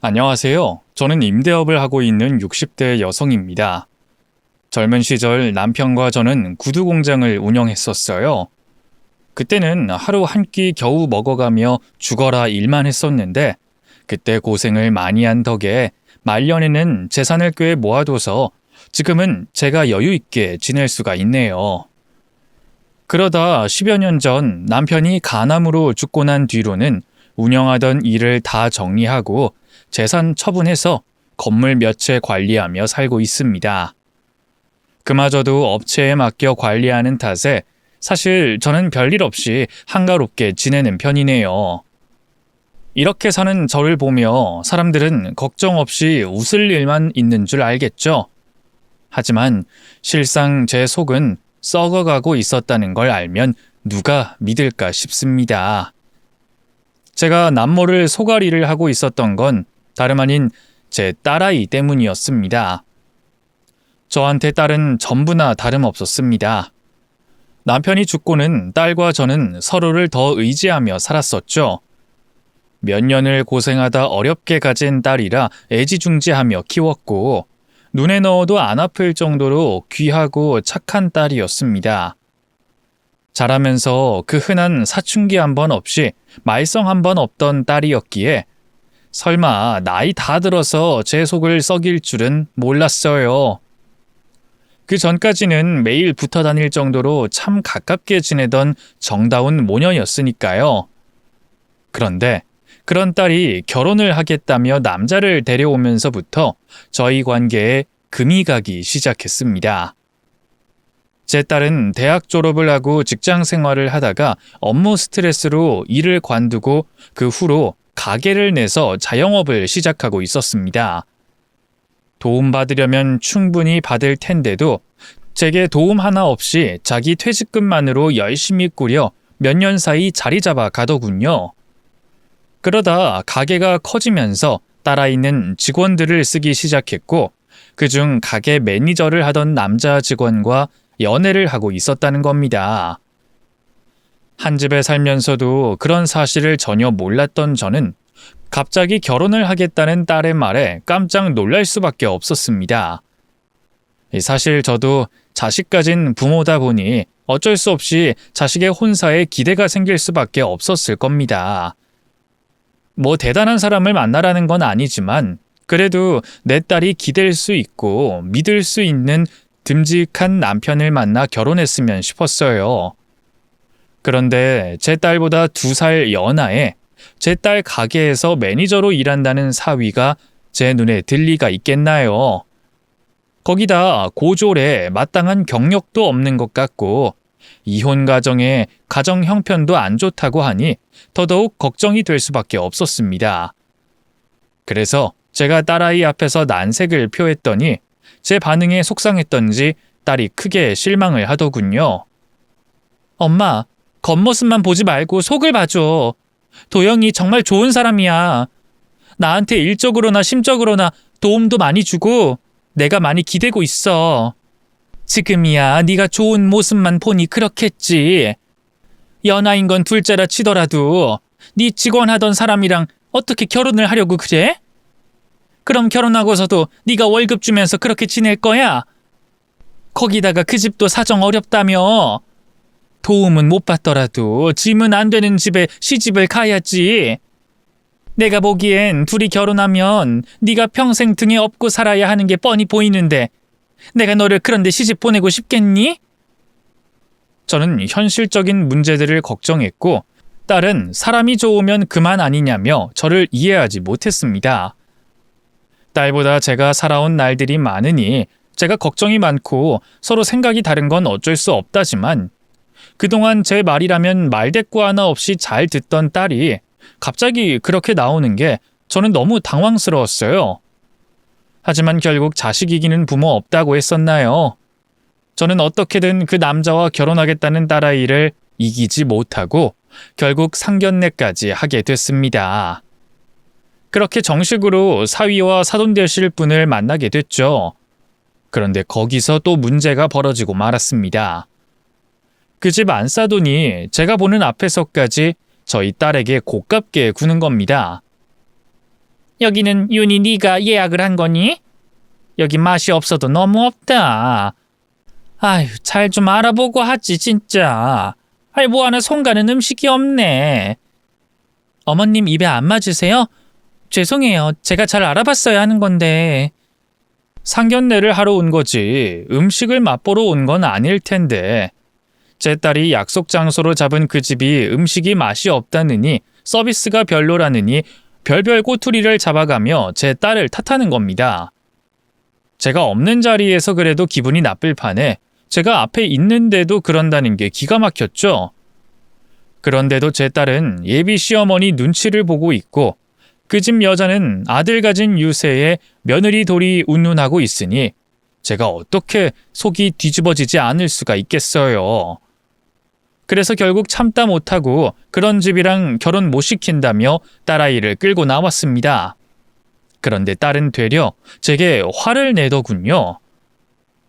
안녕하세요. 저는 임대업을 하고 있는 60대 여성입니다. 젊은 시절 남편과 저는 구두 공장을 운영했었어요. 그때는 하루 한 끼 겨우 먹어가며 죽어라 일만 했었는데 그때 고생을 많이 한 덕에 말년에는 재산을 꽤 모아둬서 지금은 제가 여유 있게 지낼 수가 있네요. 그러다 10여 년 전 남편이 간암으로 죽고 난 뒤로는 운영하던 일을 다 정리하고 재산 처분해서 건물 몇 채 관리하며 살고 있습니다. 그마저도 업체에 맡겨 관리하는 탓에 사실 저는 별일 없이 한가롭게 지내는 편이네요. 이렇게 사는 저를 보며 사람들은 걱정 없이 웃을 일만 있는 줄 알겠죠? 하지만 실상 제 속은 썩어가고 있었다는 걸 알면 누가 믿을까 싶습니다. 제가 남모를 소가리를 하고 있었던 건 다름 아닌 제 딸아이 때문이었습니다. 저한테 딸은 전부나 다름없었습니다. 남편이 죽고는 딸과 저는 서로를 더 의지하며 살았었죠. 몇 년을 고생하다 어렵게 가진 딸이라 애지중지하며 키웠고 눈에 넣어도 안 아플 정도로 귀하고 착한 딸이었습니다. 자라면서 그 흔한 사춘기 한 번 없이 말썽 한 번 없던 딸이었기에 설마 나이 다 들어서 제 속을 썩일 줄은 몰랐어요. 그 전까지는 매일 붙어 다닐 정도로 참 가깝게 지내던 정다운 모녀였으니까요. 그런데 그런 딸이 결혼을 하겠다며 남자를 데려오면서부터 저희 관계에 금이 가기 시작했습니다. 제 딸은 대학 졸업을 하고 직장 생활을 하다가 업무 스트레스로 일을 관두고 그 후로 가게를 내서 자영업을 시작하고 있었습니다. 도움받으려면 충분히 받을 텐데도 제게 도움 하나 없이 자기 퇴직금만으로 열심히 꾸려 몇 년 사이 자리 잡아 가더군요. 그러다 가게가 커지면서 따라 있는 직원들을 쓰기 시작했고 그중 가게 매니저를 하던 남자 직원과 연애를 하고 있었다는 겁니다. 한 집에 살면서도 그런 사실을 전혀 몰랐던 저는 갑자기 결혼을 하겠다는 딸의 말에 깜짝 놀랄 수밖에 없었습니다. 사실 저도 자식 가진 부모다 보니 어쩔 수 없이 자식의 혼사에 기대가 생길 수밖에 없었을 겁니다. 뭐 대단한 사람을 만나라는 건 아니지만 그래도 내 딸이 기댈 수 있고 믿을 수 있는 듬직한 남편을 만나 결혼했으면 싶었어요. 그런데 제 딸보다 2살 연하에 제 딸 가게에서 매니저로 일한다는 사위가 제 눈에 들 리가 있겠나요? 거기다 고졸에 마땅한 경력도 없는 것 같고 이혼 가정에 가정 형편도 안 좋다고 하니 더더욱 걱정이 될 수밖에 없었습니다. 그래서 제가 딸아이 앞에서 난색을 표했더니 제 반응에 속상했던지 딸이 크게 실망을 하더군요. 엄마, 겉모습만 보지 말고 속을 봐줘. 도영이 정말 좋은 사람이야. 나한테 일적으로나 심적으로나 도움도 많이 주고 내가 많이 기대고 있어. 지금이야 네가 좋은 모습만 보니 그렇겠지. 연하인 건 둘째라 치더라도 네 직원 하던 사람이랑 어떻게 결혼을 하려고 그래? 그럼 결혼하고서도 네가 월급 주면서 그렇게 지낼 거야? 거기다가 그 집도 사정 어렵다며. 도움은 못 받더라도 짐은 안 되는 집에 시집을 가야지. 내가 보기엔 둘이 결혼하면 네가 평생 등에 업고 살아야 하는 게 뻔히 보이는데 내가 너를 그런데 시집 보내고 싶겠니? 저는 현실적인 문제들을 걱정했고 딸은 사람이 좋으면 그만 아니냐며 저를 이해하지 못했습니다. 딸보다 제가 살아온 날들이 많으니 제가 걱정이 많고 서로 생각이 다른 건 어쩔 수 없다지만 그동안 제 말이라면 말대꾸 하나 없이 잘 듣던 딸이 갑자기 그렇게 나오는 게 저는 너무 당황스러웠어요. 하지만 결국 자식 이기는 부모 없다고 했었나요? 저는 어떻게든 그 남자와 결혼하겠다는 딸아이를 이기지 못하고 결국 상견례까지 하게 됐습니다. 그렇게 정식으로 사위와 사돈 되실 분을 만나게 됐죠. 그런데 거기서 또 문제가 벌어지고 말았습니다. 그 집 안싸돈이 제가 보는 앞에서까지 저희 딸에게 고깝게 구는 겁니다. 여기는 윤희 네가 예약을 한 거니? 여기 맛이 없어도 너무 없다. 아유, 잘 좀 알아보고 하지 진짜. 아이 뭐 하나 손 가는 음식이 없네. 어머님 입에 안 맞으세요? 죄송해요. 제가 잘 알아봤어야 하는 건데. 상견례를 하러 온 거지 음식을 맛보러 온 건 아닐 텐데. 제 딸이 약속 장소로 잡은 그 집이 음식이 맛이 없다느니 서비스가 별로라느니 별별 꼬투리를 잡아가며 제 딸을 탓하는 겁니다. 제가 없는 자리에서 그래도 기분이 나쁠 판에 제가 앞에 있는데도 그런다는 게 기가 막혔죠. 그런데도 제 딸은 예비 시어머니 눈치를 보고 있고 그 집 여자는 아들 가진 유세에 며느리 돌이 운운하고 있으니 제가 어떻게 속이 뒤집어지지 않을 수가 있겠어요. 그래서 결국 참다 못하고 그런 집이랑 결혼 못 시킨다며 딸아이를 끌고 나왔습니다. 그런데 딸은 되려 제게 화를 내더군요.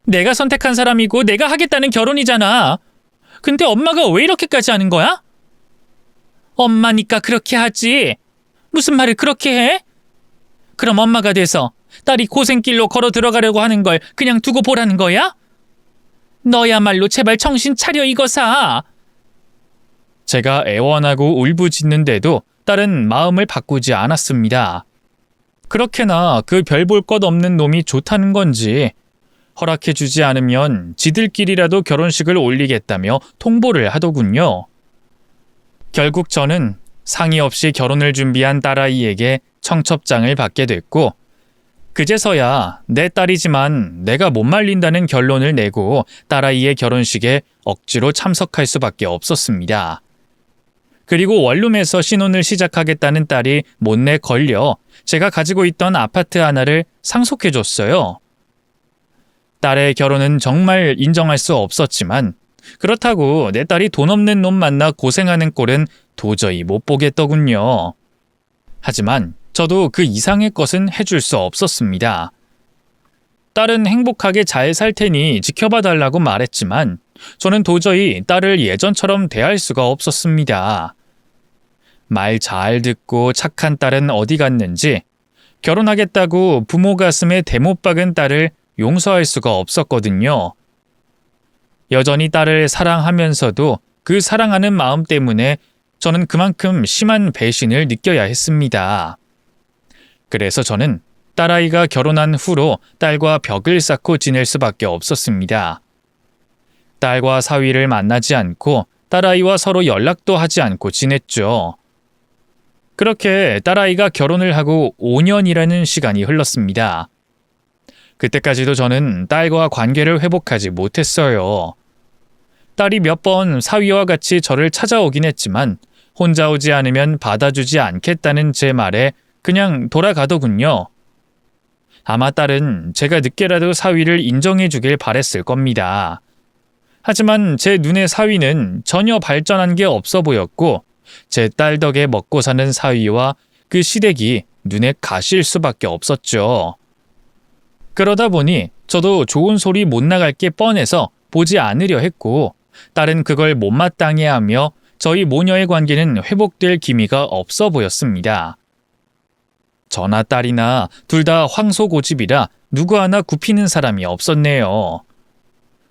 내가 선택한 사람이고 내가 하겠다는 결혼이잖아. 근데 엄마가 왜 이렇게까지 하는 거야? 엄마니까 그렇게 하지. 무슨 말을 그렇게 해? 그럼 엄마가 돼서 딸이 고생길로 걸어 들어가려고 하는 걸 그냥 두고 보라는 거야? 너야말로 제발 정신 차려 이거사. 제가 애원하고 울부짖는데도 딸은 마음을 바꾸지 않았습니다. 그렇게나 그 별 볼 것 없는 놈이 좋다는 건지 허락해주지 않으면 지들끼리라도 결혼식을 올리겠다며 통보를 하더군요. 결국 저는 상의 없이 결혼을 준비한 딸아이에게 청첩장을 받게 됐고 그제서야 내 딸이지만 내가 못 말린다는 결론을 내고 딸아이의 결혼식에 억지로 참석할 수밖에 없었습니다. 그리고 원룸에서 신혼을 시작하겠다는 딸이 못내 걸려 제가 가지고 있던 아파트 하나를 상속해줬어요. 딸의 결혼은 정말 인정할 수 없었지만 그렇다고 내 딸이 돈 없는 놈 만나 고생하는 꼴은 도저히 못 보겠더군요. 하지만 저도 그 이상의 것은 해줄 수 없었습니다. 딸은 행복하게 잘 살 테니 지켜봐 달라고 말했지만 저는 도저히 딸을 예전처럼 대할 수가 없었습니다. 말 잘 듣고 착한 딸은 어디 갔는지 결혼하겠다고 부모 가슴에 대못 박은 딸을 용서할 수가 없었거든요. 여전히 딸을 사랑하면서도 그 사랑하는 마음 때문에 저는 그만큼 심한 배신을 느껴야 했습니다. 그래서 저는 딸아이가 결혼한 후로 딸과 벽을 쌓고 지낼 수밖에 없었습니다. 딸과 사위를 만나지 않고 딸아이와 서로 연락도 하지 않고 지냈죠. 그렇게 딸아이가 결혼을 하고 5년이라는 시간이 흘렀습니다. 그때까지도 저는 딸과 관계를 회복하지 못했어요. 딸이 몇 번 사위와 같이 저를 찾아오긴 했지만 혼자 오지 않으면 받아주지 않겠다는 제 말에 그냥 돌아가더군요. 아마 딸은 제가 늦게라도 사위를 인정해 주길 바랬을 겁니다. 하지만 제 눈에 사위는 전혀 발전한 게 없어 보였고 제 딸 덕에 먹고 사는 사위와 그 시댁이 눈에 가실 수밖에 없었죠. 그러다 보니 저도 좋은 소리 못 나갈 게 뻔해서 보지 않으려 했고 딸은 그걸 못마땅해 하며 저희 모녀의 관계는 회복될 기미가 없어 보였습니다. 저나 딸이나 둘 다 황소고집이라 누구 하나 굽히는 사람이 없었네요.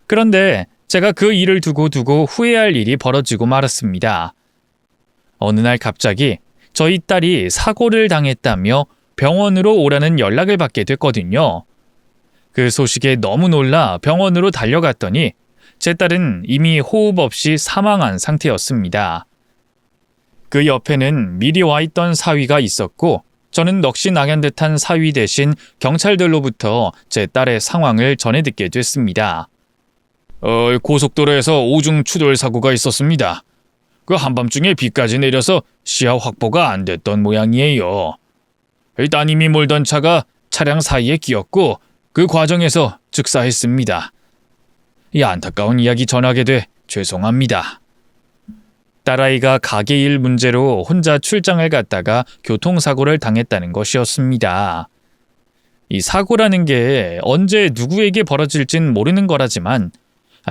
그런데 제가 그 일을 두고 후회할 일이 벌어지고 말았습니다. 어느 날 갑자기 저희 딸이 사고를 당했다며 병원으로 오라는 연락을 받게 됐거든요. 그 소식에 너무 놀라 병원으로 달려갔더니 제 딸은 이미 호흡 없이 사망한 상태였습니다. 그 옆에는 미리 와 있던 사위가 있었고 저는 넋이 나간 듯한 사위 대신 경찰들로부터 제 딸의 상황을 전해 듣게 됐습니다. 고속도로에서 오중 추돌 사고가 있었습니다. 그 한밤중에 비까지 내려서 시야 확보가 안 됐던 모양이에요. 따님이 몰던 차가 차량 사이에 끼었고 그 과정에서 즉사했습니다. 이 안타까운 이야기 전하게 돼 죄송합니다. 딸아이가 가게 일 문제로 혼자 출장을 갔다가 교통사고를 당했다는 것이었습니다. 이 사고라는 게 언제 누구에게 벌어질진 모르는 거라지만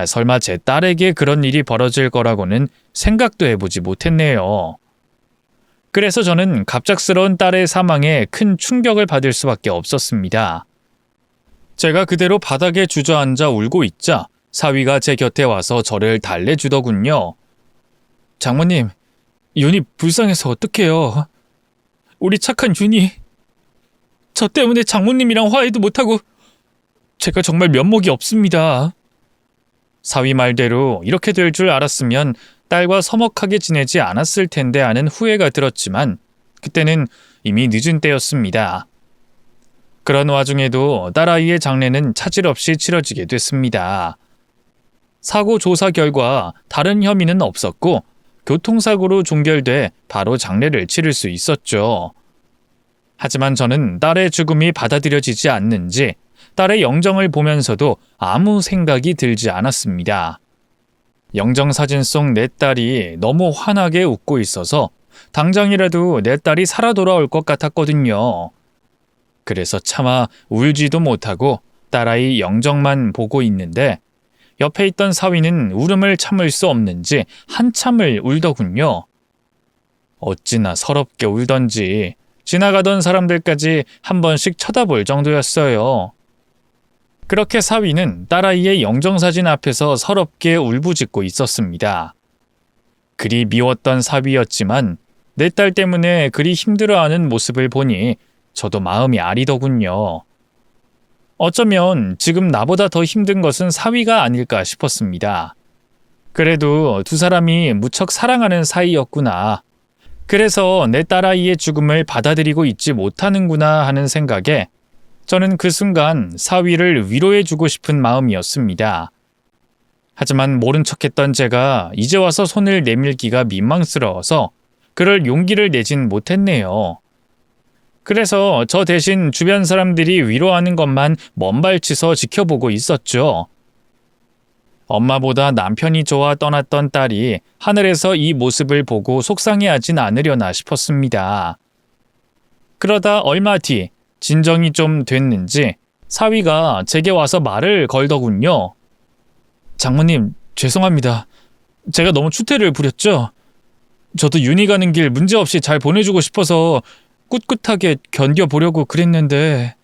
설마 제 딸에게 그런 일이 벌어질 거라고는 생각도 해보지 못했네요. 그래서 저는 갑작스러운 딸의 사망에 큰 충격을 받을 수밖에 없었습니다. 제가 그대로 바닥에 주저앉아 울고 있자 사위가 제 곁에 와서 저를 달래주더군요. 장모님, 윤이 불쌍해서 어떡해요. 우리 착한 윤이. 저 때문에 장모님이랑 화해도 못하고 제가 정말 면목이 없습니다. 사위 말대로 이렇게 될 줄 알았으면 딸과 서먹하게 지내지 않았을 텐데 하는 후회가 들었지만 그때는 이미 늦은 때였습니다. 그런 와중에도 딸아이의 장례는 차질 없이 치러지게 됐습니다. 사고 조사 결과 다른 혐의는 없었고 교통사고로 종결돼 바로 장례를 치를 수 있었죠. 하지만 저는 딸의 죽음이 받아들여지지 않는지 딸의 영정을 보면서도 아무 생각이 들지 않았습니다. 영정사진 속 내 딸이 너무 환하게 웃고 있어서 당장이라도 내 딸이 살아 돌아올 것 같았거든요. 그래서 차마 울지도 못하고 딸아이 영정만 보고 있는데 옆에 있던 사위는 울음을 참을 수 없는지 한참을 울더군요. 어찌나 서럽게 울던지 지나가던 사람들까지 한 번씩 쳐다볼 정도였어요. 그렇게 사위는 딸아이의 영정사진 앞에서 서럽게 울부짖고 있었습니다. 그리 미웠던 사위였지만 내 딸 때문에 그리 힘들어하는 모습을 보니 저도 마음이 아리더군요. 어쩌면 지금 나보다 더 힘든 것은 사위가 아닐까 싶었습니다. 그래도 두 사람이 무척 사랑하는 사이였구나. 그래서 내 딸아이의 죽음을 받아들이고 있지 못하는구나 하는 생각에 저는 그 순간 사위를 위로해주고 싶은 마음이었습니다. 하지만 모른 척했던 제가 이제 와서 손을 내밀기가 민망스러워서 그럴 용기를 내진 못했네요. 그래서 저 대신 주변 사람들이 위로하는 것만 먼발치서 지켜보고 있었죠. 엄마보다 남편이 좋아 떠났던 딸이 하늘에서 이 모습을 보고 속상해하진 않으려나 싶었습니다. 그러다 얼마 뒤 진정이 좀 됐는지 사위가 제게 와서 말을 걸더군요. 장모님, 죄송합니다. 제가 너무 추태를 부렸죠? 저도 윤희 가는 길 문제없이 잘 보내주고 싶어서 꿋꿋하게 견뎌보려고 그랬는데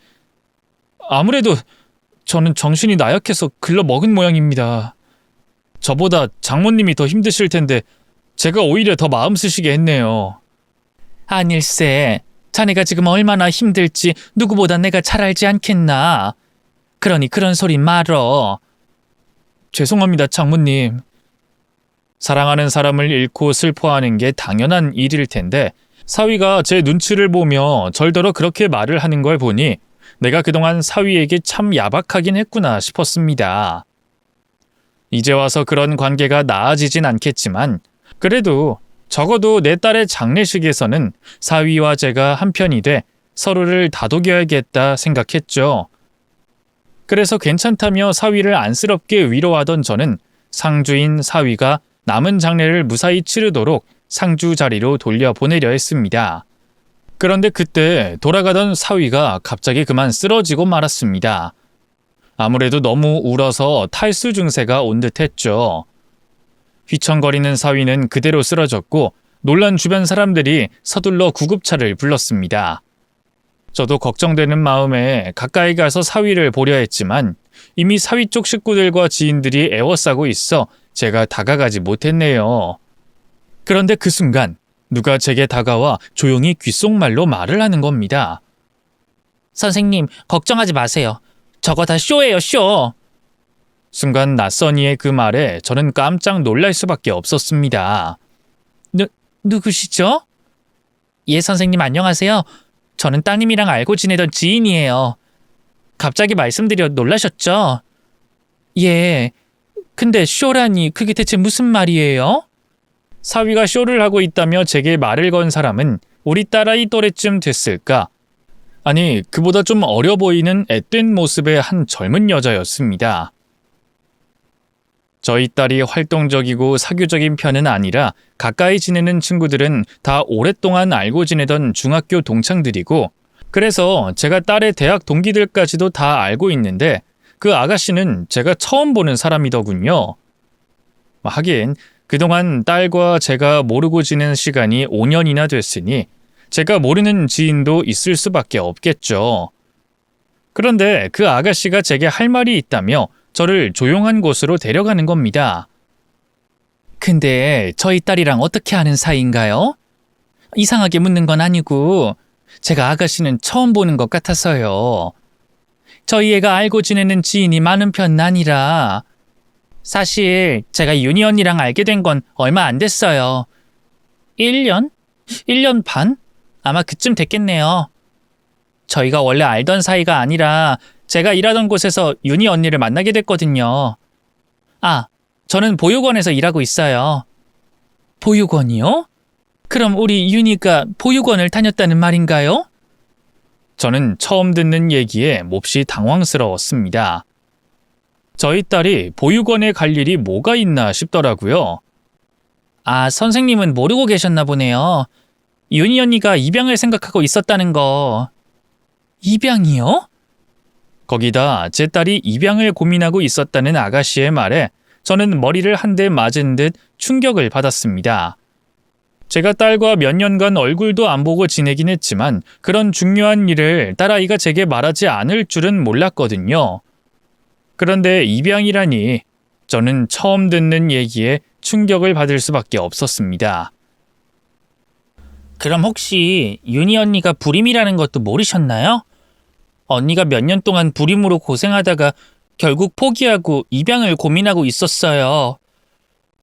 아무래도 저는 정신이 나약해서 글러먹은 모양입니다. 저보다 장모님이 더 힘드실 텐데 제가 오히려 더 마음 쓰시게 했네요. 아닐세. 자네가 지금 얼마나 힘들지 누구보다 내가 잘 알지 않겠나. 그러니 그런 소리 말어. 죄송합니다, 장모님. 사랑하는 사람을 잃고 슬퍼하는 게 당연한 일일 텐데 사위가 제 눈치를 보며 절더러 그렇게 말을 하는 걸 보니 내가 그동안 사위에게 참 야박하긴 했구나 싶었습니다. 이제 와서 그런 관계가 나아지진 않겠지만 그래도 적어도 내 딸의 장례식에서는 사위와 제가 한편이 돼 서로를 다독여야겠다 생각했죠. 그래서 괜찮다며 사위를 안쓰럽게 위로하던 저는 상주인 사위가 남은 장례를 무사히 치르도록 상주 자리로 돌려보내려 했습니다. 그런데 그때 돌아가던 사위가 갑자기 그만 쓰러지고 말았습니다. 아무래도 너무 울어서 탈수 증세가 온 듯했죠. 휘청거리는 사위는 그대로 쓰러졌고 놀란 주변 사람들이 서둘러 구급차를 불렀습니다. 저도 걱정되는 마음에 가까이 가서 사위를 보려 했지만 이미 사위 쪽 식구들과 지인들이 애워싸고 있어 제가 다가가지 못했네요. 그런데 그 순간 누가 제게 다가와 조용히 귓속말로 말을 하는 겁니다. 선생님, 걱정하지 마세요. 저거 다 쇼예요, 쇼. 순간 낯선 이의 그 말에 저는 깜짝 놀랄 수밖에 없었습니다. 누구시죠? 예, 선생님 안녕하세요. 저는 따님이랑 알고 지내던 지인이에요. 갑자기 말씀드려 놀라셨죠? 예, 근데 쇼라니 그게 대체 무슨 말이에요? 사위가 쇼를 하고 있다며 제게 말을 건 사람은 우리 딸아이 또래쯤 됐을까? 아니, 그보다 좀 어려 보이는 앳된 모습의 한 젊은 여자였습니다. 저희 딸이 활동적이고 사교적인 편은 아니라 가까이 지내는 친구들은 다 오랫동안 알고 지내던 중학교 동창들이고 그래서 제가 딸의 대학 동기들까지도 다 알고 있는데 그 아가씨는 제가 처음 보는 사람이더군요. 하긴 그동안 딸과 제가 모르고 지낸 시간이 5년이나 됐으니 제가 모르는 지인도 있을 수밖에 없겠죠. 그런데 그 아가씨가 제게 할 말이 있다며 저를 조용한 곳으로 데려가는 겁니다. 근데 저희 딸이랑 어떻게 아는 사이인가요? 이상하게 묻는 건 아니고 제가 아가씨는 처음 보는 것 같아서요. 저희 애가 알고 지내는 지인이 많은 편은 아니라 사실 제가 윤희 언니랑 알게 된 건 얼마 안 됐어요. 1년? 1년 반? 아마 그쯤 됐겠네요. 저희가 원래 알던 사이가 아니라 제가 일하던 곳에서 윤희 언니를 만나게 됐거든요. 아, 저는 보육원에서 일하고 있어요. 보육원이요? 그럼 우리 윤희가 보육원을 다녔다는 말인가요? 저는 처음 듣는 얘기에 몹시 당황스러웠습니다. 저희 딸이 보육원에 갈 일이 뭐가 있나 싶더라고요. 아, 선생님은 모르고 계셨나 보네요. 윤희 언니가 입양을 생각하고 있었다는 거. 입양이요? 거기다 제 딸이 입양을 고민하고 있었다는 아가씨의 말에 저는 머리를 한 대 맞은 듯 충격을 받았습니다. 제가 딸과 몇 년간 얼굴도 안 보고 지내긴 했지만 그런 중요한 일을 딸아이가 제게 말하지 않을 줄은 몰랐거든요. 그런데 입양이라니 저는 처음 듣는 얘기에 충격을 받을 수밖에 없었습니다. 그럼 혹시 윤희 언니가 불임이라는 것도 모르셨나요? 언니가 몇 년 동안 불임으로 고생하다가 결국 포기하고 입양을 고민하고 있었어요.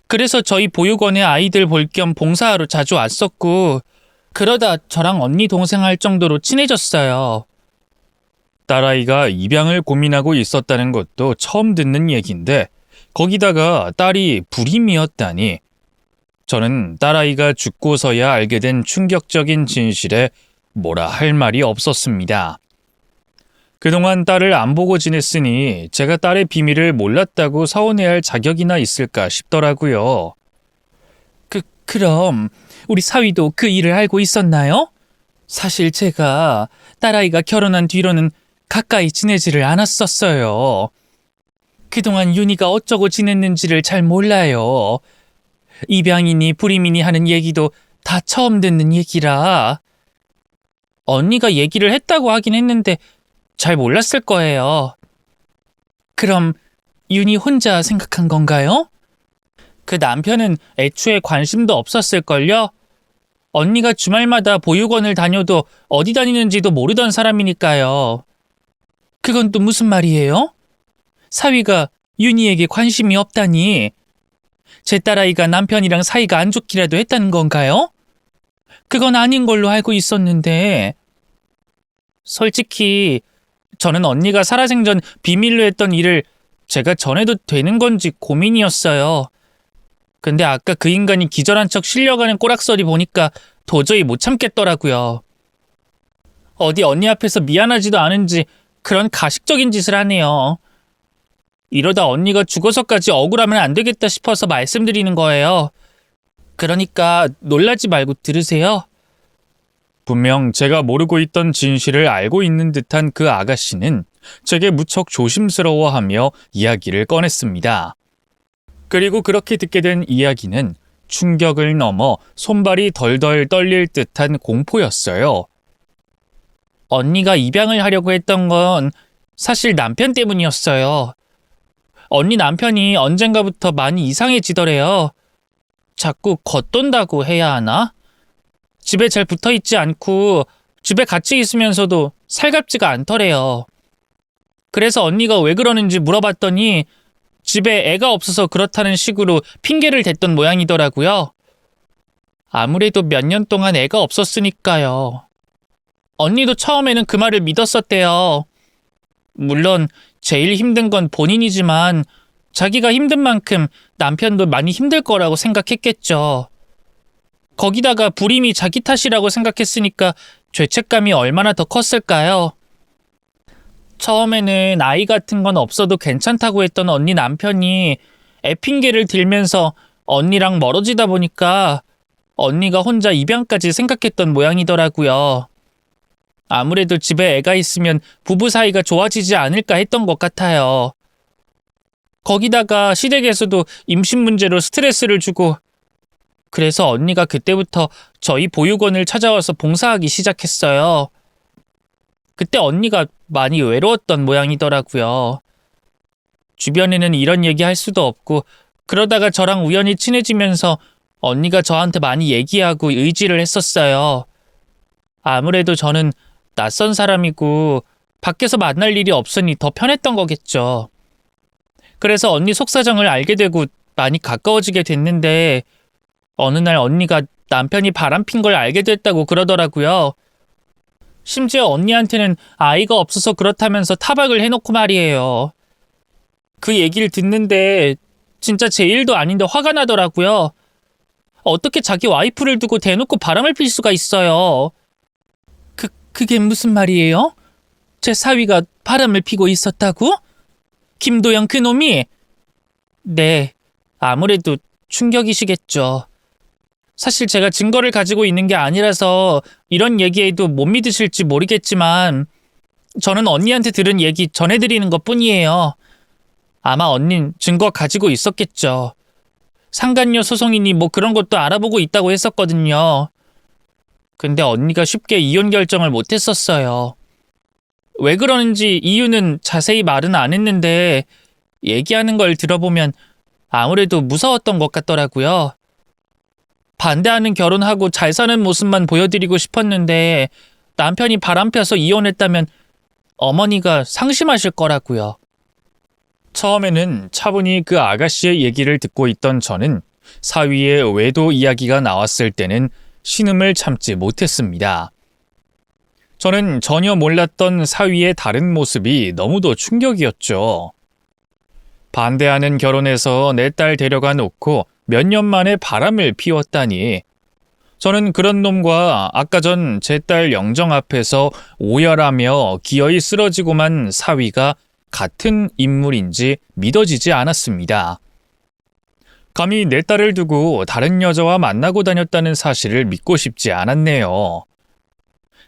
그래서 저희 보육원에 아이들 볼 겸 봉사하러 자주 왔었고 그러다 저랑 언니 동생 할 정도로 친해졌어요. 딸아이가 입양을 고민하고 있었다는 것도 처음 듣는 얘기인데 거기다가 딸이 불임이었다니 저는 딸아이가 죽고서야 알게 된 충격적인 진실에 뭐라 할 말이 없었습니다. 그동안 딸을 안 보고 지냈으니 제가 딸의 비밀을 몰랐다고 서운해야 할 자격이나 있을까 싶더라고요. 그럼 우리 사위도 그 일을 알고 있었나요? 사실 제가 딸아이가 결혼한 뒤로는 가까이 지내지를 않았었어요. 그동안 윤희가 어쩌고 지냈는지를 잘 몰라요. 입양이니 불임이니 하는 얘기도 다 처음 듣는 얘기라. 언니가 얘기를 했다고 하긴 했는데 잘 몰랐을 거예요. 그럼 윤희 혼자 생각한 건가요? 그 남편은 애초에 관심도 없었을걸요? 언니가 주말마다 보육원을 다녀도 어디 다니는지도 모르던 사람이니까요. 그건 또 무슨 말이에요? 사위가 윤희에게 관심이 없다니. 제 딸아이가 남편이랑 사이가 안 좋기라도 했다는 건가요? 그건 아닌 걸로 알고 있었는데. 솔직히 저는 언니가 살아생전 비밀로 했던 일을 제가 전해도 되는 건지 고민이었어요. 근데 아까 그 인간이 기절한 척 실려가는 꼬락서리 보니까 도저히 못 참겠더라고요. 어디 언니 앞에서 미안하지도 않은지 그런 가식적인 짓을 하네요. 이러다 언니가 죽어서까지 억울하면 안 되겠다 싶어서 말씀드리는 거예요. 그러니까 놀라지 말고 들으세요. 분명 제가 모르고 있던 진실을 알고 있는 듯한 그 아가씨는 제게 무척 조심스러워하며 이야기를 꺼냈습니다. 그리고 그렇게 듣게 된 이야기는 충격을 넘어 손발이 덜덜 떨릴 듯한 공포였어요. 언니가 입양을 하려고 했던 건 사실 남편 때문이었어요. 언니 남편이 언젠가부터 많이 이상해지더래요. 자꾸 겉돈다고 해야 하나? 집에 잘 붙어있지 않고 집에 같이 있으면서도 살갑지가 않더래요. 그래서 언니가 왜 그러는지 물어봤더니 집에 애가 없어서 그렇다는 식으로 핑계를 댔던 모양이더라고요. 아무래도 몇 년 동안 애가 없었으니까요. 언니도 처음에는 그 말을 믿었었대요. 물론 제일 힘든 건 본인이지만 자기가 힘든 만큼 남편도 많이 힘들 거라고 생각했겠죠. 거기다가 불임이 자기 탓이라고 생각했으니까 죄책감이 얼마나 더 컸을까요? 처음에는 아이 같은 건 없어도 괜찮다고 했던 언니 남편이 애 핑계를 들면서 언니랑 멀어지다 보니까 언니가 혼자 입양까지 생각했던 모양이더라고요. 아무래도 집에 애가 있으면 부부 사이가 좋아지지 않을까 했던 것 같아요. 거기다가 시댁에서도 임신 문제로 스트레스를 주고, 그래서 언니가 그때부터 저희 보육원을 찾아와서 봉사하기 시작했어요. 그때 언니가 많이 외로웠던 모양이더라고요. 주변에는 이런 얘기 할 수도 없고, 그러다가 저랑 우연히 친해지면서 언니가 저한테 많이 얘기하고 의지를 했었어요. 아무래도 저는 낯선 사람이고 밖에서 만날 일이 없으니 더 편했던 거겠죠. 그래서 언니 속사정을 알게 되고 많이 가까워지게 됐는데, 어느 날 언니가 남편이 바람핀 걸 알게 됐다고 그러더라고요. 심지어 언니한테는 아이가 없어서 그렇다면서 타박을 해놓고 말이에요. 그 얘기를 듣는데 진짜 제 일도 아닌데 화가 나더라고요. 어떻게 자기 와이프를 두고 대놓고 바람을 필 수가 있어요. 그게 무슨 말이에요? 제 사위가 바람을 피고 있었다고? 김도영 그놈이? 네, 아무래도 충격이시겠죠. 사실 제가 증거를 가지고 있는 게 아니라서 이런 얘기에도 못 믿으실지 모르겠지만, 저는 언니한테 들은 얘기 전해드리는 것뿐이에요. 아마 언닌 증거 가지고 있었겠죠. 상간녀 소송이니 뭐 그런 것도 알아보고 있다고 했었거든요. 근데 언니가 쉽게 이혼 결정을 못했었어요. 왜 그러는지 이유는 자세히 말은 안 했는데, 얘기하는 걸 들어보면 아무래도 무서웠던 것 같더라고요. 반대하는 결혼하고 잘 사는 모습만 보여드리고 싶었는데 남편이 바람펴서 이혼했다면 어머니가 상심하실 거라고요. 처음에는 차분히 그 아가씨의 얘기를 듣고 있던 저는 사위의 외도 이야기가 나왔을 때는 신음을 참지 못했습니다. 저는 전혀 몰랐던 사위의 다른 모습이 너무도 충격이었죠. 반대하는 결혼에서 내 딸 데려가 놓고 몇 년 만에 바람을 피웠다니. 저는 그런 놈과 아까 전 제 딸 영정 앞에서 오열하며 기어이 쓰러지고만 사위가 같은 인물인지 믿어지지 않았습니다. 감히 내 딸을 두고 다른 여자와 만나고 다녔다는 사실을 믿고 싶지 않았네요.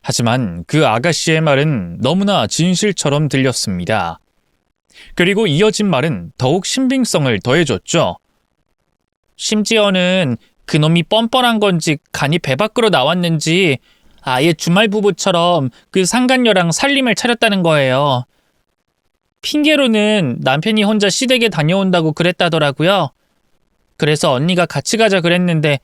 하지만 그 아가씨의 말은 너무나 진실처럼 들렸습니다. 그리고 이어진 말은 더욱 신빙성을 더해줬죠. 심지어는 그놈이 뻔뻔한 건지 간이 배 밖으로 나왔는지 아예 주말 부부처럼 그 상간녀랑 살림을 차렸다는 거예요. 핑계로는 남편이 혼자 시댁에 다녀온다고 그랬다더라고요. 그래서 언니가 같이 가자 그랬는데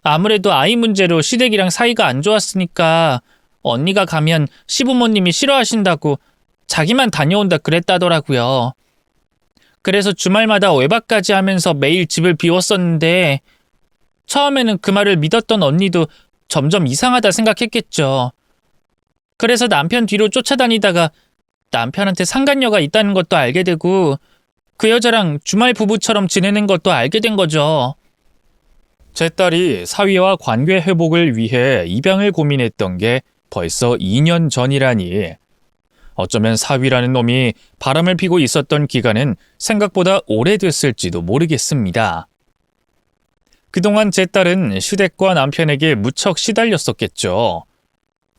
아무래도 아이 문제로 시댁이랑 사이가 안 좋았으니까 언니가 가면 시부모님이 싫어하신다고 자기만 다녀온다 그랬다더라고요. 그래서 주말마다 외박까지 하면서 매일 집을 비웠었는데, 처음에는 그 말을 믿었던 언니도 점점 이상하다 생각했겠죠. 그래서 남편 뒤로 쫓아다니다가 남편한테 상간녀가 있다는 것도 알게 되고 그 여자랑 주말 부부처럼 지내는 것도 알게 된 거죠. 제 딸이 사위와 관계 회복을 위해 입양을 고민했던 게 벌써 2년 전이라니. 어쩌면 사위라는 놈이 바람을 피고 있었던 기간은 생각보다 오래됐을지도 모르겠습니다. 그동안 제 딸은 시댁과 남편에게 무척 시달렸었겠죠.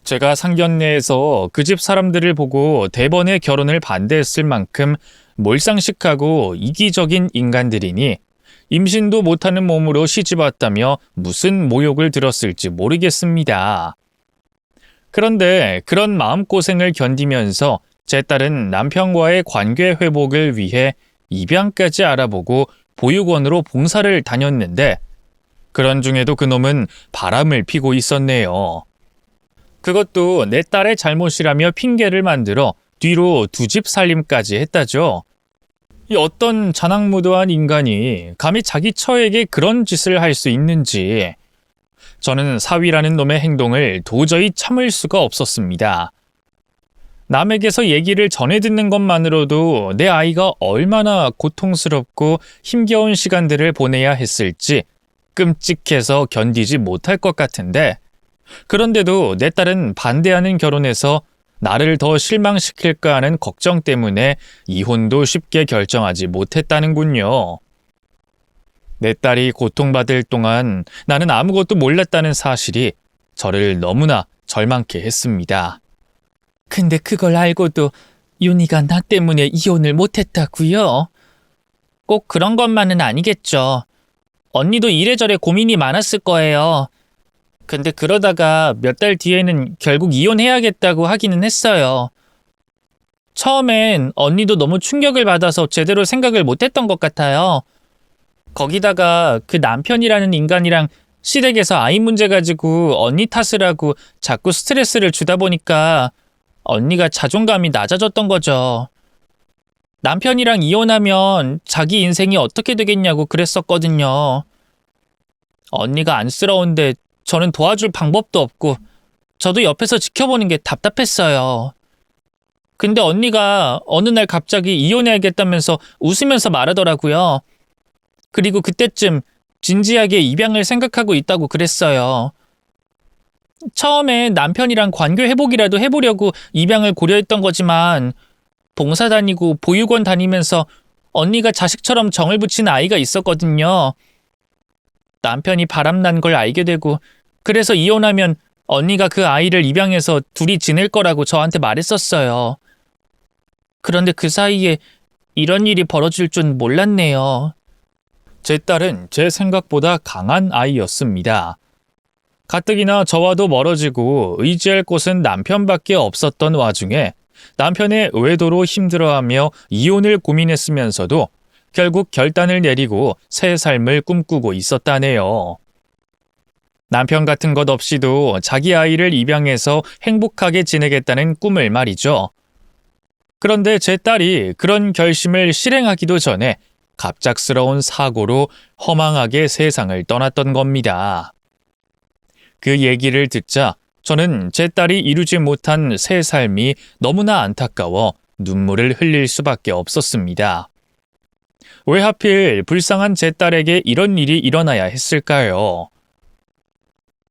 제가 상견례에서 그 집 사람들을 보고 대번에 결혼을 반대했을 만큼 몰상식하고 이기적인 인간들이니 임신도 못하는 몸으로 시집왔다며 무슨 모욕을 들었을지 모르겠습니다. 그런데 그런 마음고생을 견디면서 제 딸은 남편과의 관계 회복을 위해 입양까지 알아보고 보육원으로 봉사를 다녔는데, 그런 중에도 그놈은 바람을 피고 있었네요. 그것도 내 딸의 잘못이라며 핑계를 만들어 뒤로 두 집 살림까지 했다죠. 이 어떤 자랑무도한 인간이 감히 자기 처에게 그런 짓을 할 수 있는지, 저는 사위라는 놈의 행동을 도저히 참을 수가 없었습니다. 남에게서 얘기를 전해 듣는 것만으로도 내 아이가 얼마나 고통스럽고 힘겨운 시간들을 보내야 했을지 끔찍해서 견디지 못할 것 같은데, 그런데도 내 딸은 반대하는 결혼에서 나를 더 실망시킬까 하는 걱정 때문에 이혼도 쉽게 결정하지 못했다는군요. 내 딸이 고통받을 동안 나는 아무것도 몰랐다는 사실이 저를 너무나 절망케 했습니다. 근데 그걸 알고도 윤희가 나 때문에 이혼을 못했다고요? 꼭 그런 것만은 아니겠죠. 언니도 이래저래 고민이 많았을 거예요. 근데 그러다가 몇 달 뒤에는 결국 이혼해야겠다고 하기는 했어요. 처음엔 언니도 너무 충격을 받아서 제대로 생각을 못했던 것 같아요. 거기다가 그 남편이라는 인간이랑 시댁에서 아이 문제 가지고 언니 탓을 하고 자꾸 스트레스를 주다 보니까 언니가 자존감이 낮아졌던 거죠. 남편이랑 이혼하면 자기 인생이 어떻게 되겠냐고 그랬었거든요. 언니가 안쓰러운데 저는 도와줄 방법도 없고 저도 옆에서 지켜보는 게 답답했어요. 근데 언니가 어느 날 갑자기 이혼해야겠다면서 웃으면서 말하더라고요. 그리고 그때쯤 진지하게 입양을 생각하고 있다고 그랬어요. 처음에 남편이랑 관계 회복이라도 해보려고 입양을 고려했던 거지만 봉사 다니고 보육원 다니면서 언니가 자식처럼 정을 붙인 아이가 있었거든요. 남편이 바람난 걸 알게 되고 그래서 이혼하면 언니가 그 아이를 입양해서 둘이 지낼 거라고 저한테 말했었어요. 그런데 그 사이에 이런 일이 벌어질 줄 몰랐네요. 제 딸은 제 생각보다 강한 아이였습니다. 가뜩이나 저와도 멀어지고 의지할 곳은 남편밖에 없었던 와중에 남편의 외도로 힘들어하며 이혼을 고민했으면서도 결국 결단을 내리고 새 삶을 꿈꾸고 있었다네요. 남편 같은 것 없이도 자기 아이를 입양해서 행복하게 지내겠다는 꿈을 말이죠. 그런데 제 딸이 그런 결심을 실행하기도 전에 갑작스러운 사고로 허망하게 세상을 떠났던 겁니다. 그 얘기를 듣자 저는 제 딸이 이루지 못한 새 삶이 너무나 안타까워 눈물을 흘릴 수밖에 없었습니다. 왜 하필 불쌍한 제 딸에게 이런 일이 일어나야 했을까요?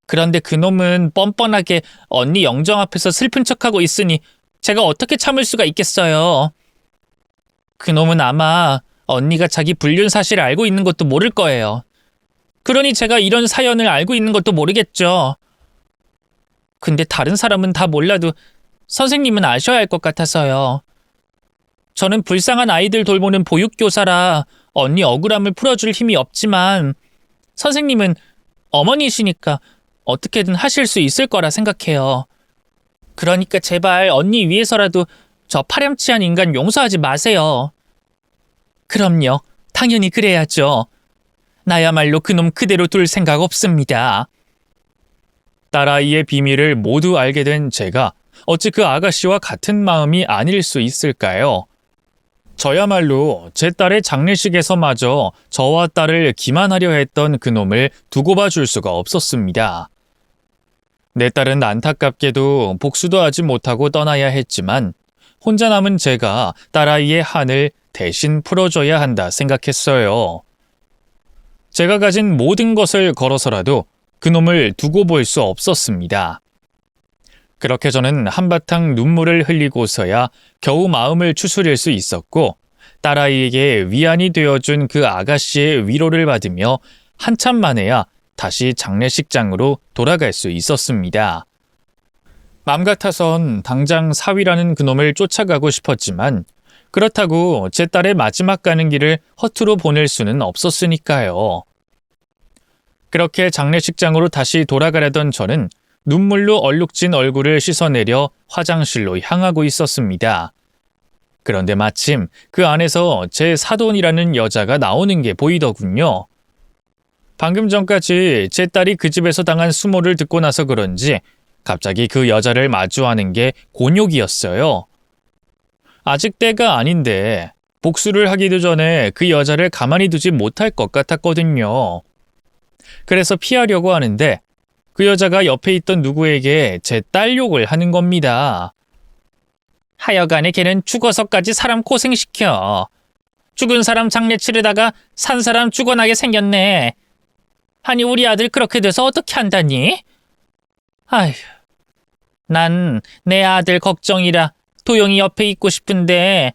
그런데 그놈은 뻔뻔하게 언니 영정 앞에서 슬픈 척하고 있으니 제가 어떻게 참을 수가 있겠어요. 그놈은 아마 언니가 자기 불륜 사실을 알고 있는 것도 모를 거예요. 그러니 제가 이런 사연을 알고 있는 것도 모르겠죠. 근데 다른 사람은 다 몰라도 선생님은 아셔야 할 것 같아서요. 저는 불쌍한 아이들 돌보는 보육교사라 언니 억울함을 풀어줄 힘이 없지만 선생님은 어머니시니까 어떻게든 하실 수 있을 거라 생각해요. 그러니까 제발 언니 위해서라도 저 파렴치한 인간 용서하지 마세요. 그럼요. 당연히 그래야죠. 나야말로 그놈 그대로 둘 생각 없습니다. 딸아이의 비밀을 모두 알게 된 제가 어찌 그 아가씨와 같은 마음이 아닐 수 있을까요? 저야말로 제 딸의 장례식에서마저 저와 딸을 기만하려 했던 그놈을 두고 봐줄 수가 없었습니다. 내 딸은 안타깝게도 복수도 하지 못하고 떠나야 했지만 혼자 남은 제가 딸아이의 한을 대신 풀어줘야 한다 생각했어요. 제가 가진 모든 것을 걸어서라도 그놈을 두고 볼 수 없었습니다. 그렇게 저는 한바탕 눈물을 흘리고서야 겨우 마음을 추스릴 수 있었고 딸아이에게 위안이 되어준 그 아가씨의 위로를 받으며 한참 만에야 다시 장례식장으로 돌아갈 수 있었습니다. 맘 같아선 당장 사위라는 그놈을 쫓아가고 싶었지만 그렇다고 제 딸의 마지막 가는 길을 허투루 보낼 수는 없었으니까요. 그렇게 장례식장으로 다시 돌아가려던 저는 눈물로 얼룩진 얼굴을 씻어내려 화장실로 향하고 있었습니다. 그런데 마침 그 안에서 제 사돈이라는 여자가 나오는 게 보이더군요. 방금 전까지 제 딸이 그 집에서 당한 수모를 듣고 나서 그런지 갑자기 그 여자를 마주하는 게 곤욕이었어요. 아직 때가 아닌데 복수를 하기도 전에 그 여자를 가만히 두지 못할 것 같았거든요. 그래서 피하려고 하는데 그 여자가 옆에 있던 누구에게 제 딸 욕을 하는 겁니다. 하여간에 걔는 죽어서까지 사람 고생시켜. 죽은 사람 장례 치르다가 산 사람 죽어나게 생겼네. 아니 우리 아들 그렇게 돼서 어떻게 한다니? 아휴, 난 내 아들 걱정이라 도영이 옆에 있고 싶은데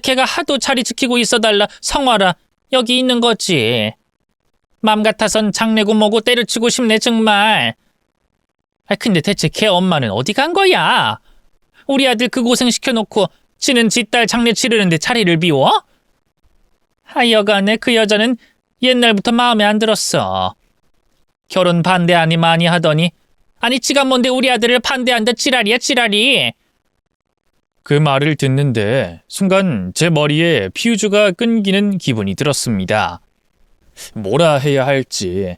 걔가 하도 자리 지키고 있어달라 성화라 여기 있는 거지. 맘 같아선 장례고 뭐고 때려치고 싶네 정말. 근데 대체 걔 엄마는 어디 간 거야? 우리 아들 그 고생시켜놓고 지는 지 딸 장례 치르는데 자리를 비워? 하여간에 그 여자는 옛날부터 마음에 안 들었어. 결혼 반대하니 많이 하더니 아니 지가 뭔데 우리 아들을 반대한다 지랄이야 지랄이. 그 말을 듣는데 순간 제 머리에 퓨즈가 끊기는 기분이 들었습니다. 뭐라 해야 할지.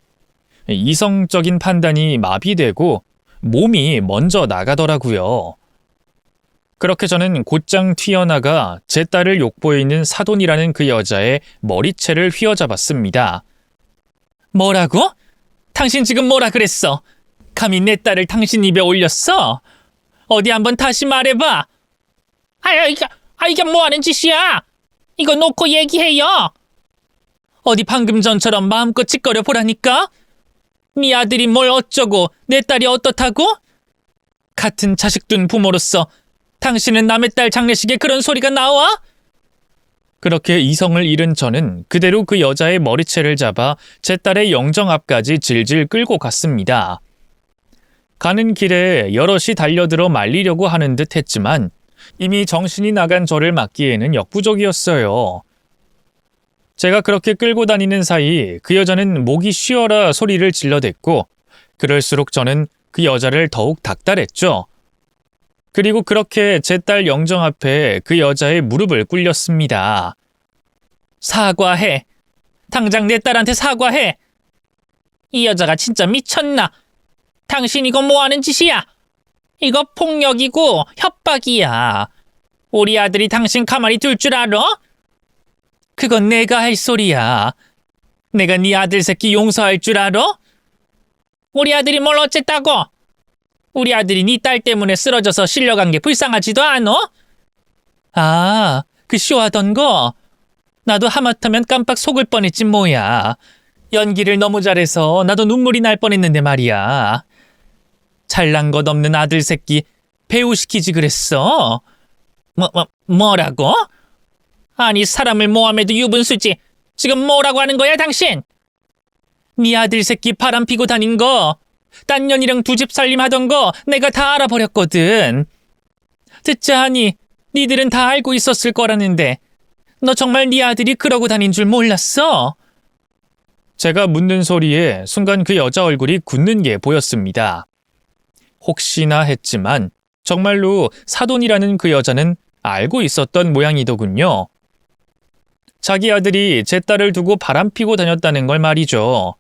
이성적인 판단이 마비되고 몸이 먼저 나가더라고요. 그렇게 저는 곧장 튀어나가 제 딸을 욕보에 있는 사돈이라는 그 여자의 머리채를 휘어잡았습니다. 뭐라고? 당신 지금 뭐라 그랬어? 감히 내 딸을 당신 입에 올렸어? 어디 한번 다시 말해봐. 이게 뭐하는 짓이야? 이거 놓고 얘기해요. 어디 방금 전처럼 마음껏 짓거려 보라니까? 네 아들이 뭘 어쩌고 내 딸이 어떻다고? 같은 자식 둔 부모로서 당신은 남의 딸 장례식에 그런 소리가 나와? 그렇게 이성을 잃은 저는 그대로 그 여자의 머리채를 잡아 제 딸의 영정 앞까지 질질 끌고 갔습니다. 가는 길에 여럿이 달려들어 말리려고 하는 듯 했지만 이미 정신이 나간 저를 막기에는 역부족이었어요. 제가 그렇게 끌고 다니는 사이 그 여자는 목이 쉬어라 소리를 질러댔고 그럴수록 저는 그 여자를 더욱 닥달했죠. 그리고 그렇게 제 딸 영정 앞에 그 여자의 무릎을 꿇렸습니다. 사과해. 당장 내 딸한테 사과해. 이 여자가 진짜 미쳤나? 당신 이거 뭐하는 짓이야? 이거 폭력이고 협박이야. 우리 아들이 당신 가만히 둘 줄 알아? 그건 내가 할 소리야. 내가 네 아들 새끼 용서할 줄 알아? 우리 아들이 뭘 어쨌다고? 우리 아들이 네 딸 때문에 쓰러져서 실려간 게 불쌍하지도 않아? 아, 그 쇼하던 거? 나도 하마터면 깜빡 속을 뻔했지 뭐야. 연기를 너무 잘해서 나도 눈물이 날 뻔했는데 말이야. 잘난 것 없는 아들 새끼 배우시키지 그랬어? 뭐라고? 아니 사람을 모함해도 유분수지. 지금 뭐라고 하는 거야 당신? 네 아들 새끼 바람 피고 다닌 거, 딴 년이랑 두 집 살림하던 거 내가 다 알아버렸거든. 듣자 하니 니들은 다 알고 있었을 거라는데 너 정말 네 아들이 그러고 다닌 줄 몰랐어? 제가 묻는 소리에 순간 그 여자 얼굴이 굳는 게 보였습니다. 혹시나 했지만 정말로 사돈이라는 그 여자는 알고 있었던 모양이더군요. 자기 아들이 제 딸을 두고 바람피고 다녔다는 걸 말이죠.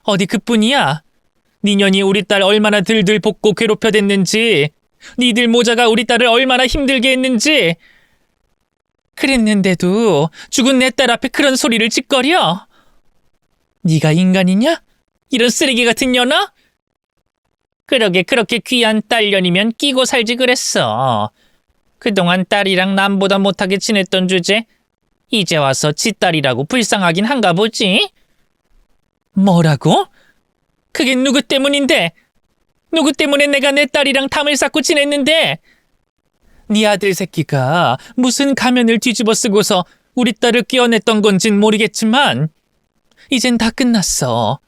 어디 그뿐이야? 니년이 우리 딸 얼마나 들들 볶고 괴롭혀댔는지, 니들 모자가 우리 딸을 얼마나 힘들게 했는지. 그랬는데도 죽은 내 딸 앞에 그런 소리를 짓거려? 네가 인간이냐? 이런 쓰레기 같은 년아? 그러게 그렇게 귀한 딸년이면 끼고 살지 그랬어. 그동안 딸이랑 남보다 못하게 지냈던 주제 이제 와서 지 딸이라고 불쌍하긴 한가 보지? 뭐라고? 그게 누구 때문인데? 누구 때문에 내가 내 딸이랑 담을 쌓고 지냈는데? 네 아들 새끼가 무슨 가면을 뒤집어 쓰고서 우리 딸을 끼워냈던 건진 모르겠지만 이젠 다 끝났어.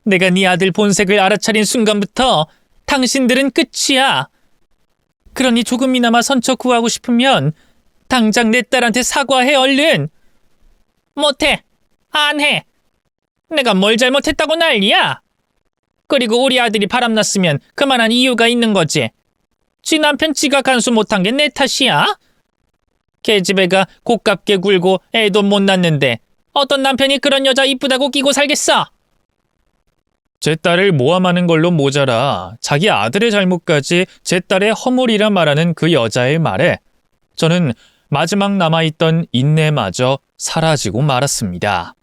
내가 네 아들 본색을 알아차린 순간부터 당신들은 끝이야. 그러니 조금이나마 선처 구하고 싶으면 당장 내 딸한테 사과해 얼른. 못해. 안 해. 내가 뭘 잘못했다고 난리야. 그리고 우리 아들이 바람났으면 그만한 이유가 있는 거지. 지 남편 지가 간수 못한 게 내 탓이야? 계집애가 고깝게 굴고 애도 못 낳는데 어떤 남편이 그런 여자 이쁘다고 끼고 살겠어? 제 딸을 모함하는 걸로 모자라 자기 아들의 잘못까지 제 딸의 허물이라 말하는 그 여자의 말에 저는 마지막 남아있던 인내마저 사라지고 말았습니다.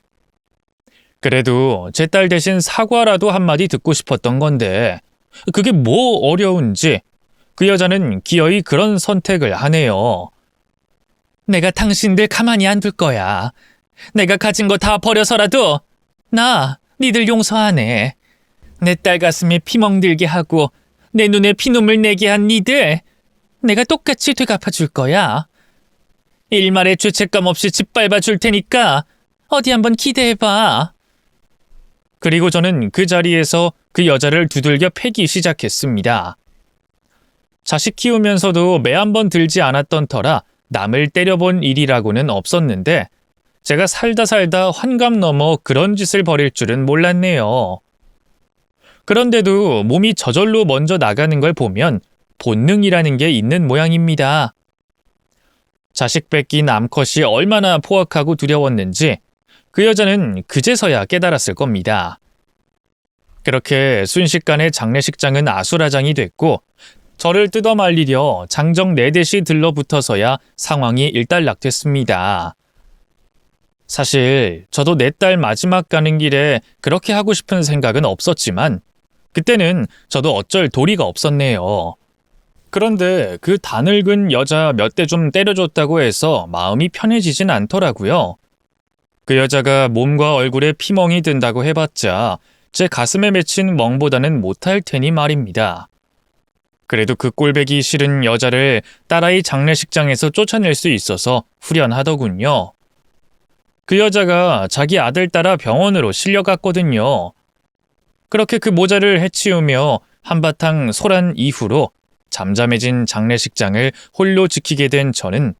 그래도 제 딸 대신 사과라도 한마디 듣고 싶었던 건데 그게 뭐 어려운지 그 여자는 기어이 그런 선택을 하네요. 내가 당신들 가만히 안 둘 거야. 내가 가진 거 다 버려서라도 나 니들 용서하네. 내 딸 가슴에 피멍들게 하고 내 눈에 피눈물 내게 한 니들 내가 똑같이 되갚아줄 거야. 일말의 죄책감 없이 짓밟아 줄 테니까 어디 한번 기대해봐. 그리고 저는 그 자리에서 그 여자를 두들겨 패기 시작했습니다. 자식 키우면서도 매 한 번 들지 않았던 터라 남을 때려본 일이라고는 없었는데 제가 살다 환갑 넘어 그런 짓을 벌일 줄은 몰랐네요. 그런데도 몸이 저절로 먼저 나가는 걸 보면 본능이라는 게 있는 모양입니다. 자식 뺏긴 암컷이 얼마나 포악하고 두려웠는지 그 여자는 그제서야 깨달았을 겁니다. 그렇게 순식간에 장례식장은 아수라장이 됐고 저를 뜯어말리려 장정 4대시 들러붙어서야 상황이 일단락됐습니다. 사실 저도 내 딸 마지막 가는 길에 그렇게 하고 싶은 생각은 없었지만 그때는 저도 어쩔 도리가 없었네요. 그런데 그 다늙은 여자 몇 대 좀 때려줬다고 해서 마음이 편해지진 않더라고요. 그 여자가 몸과 얼굴에 피멍이 든다고 해봤자 제 가슴에 맺힌 멍보다는 못할 테니 말입니다. 그래도 그 꼴배기 싫은 여자를 딸아이 장례식장에서 쫓아낼 수 있어서 후련하더군요. 그 여자가 자기 아들 따라 병원으로 실려갔거든요. 그렇게 그 모자를 해치우며 한바탕 소란 이후로 잠잠해진 장례식장을 홀로 지키게 된 저는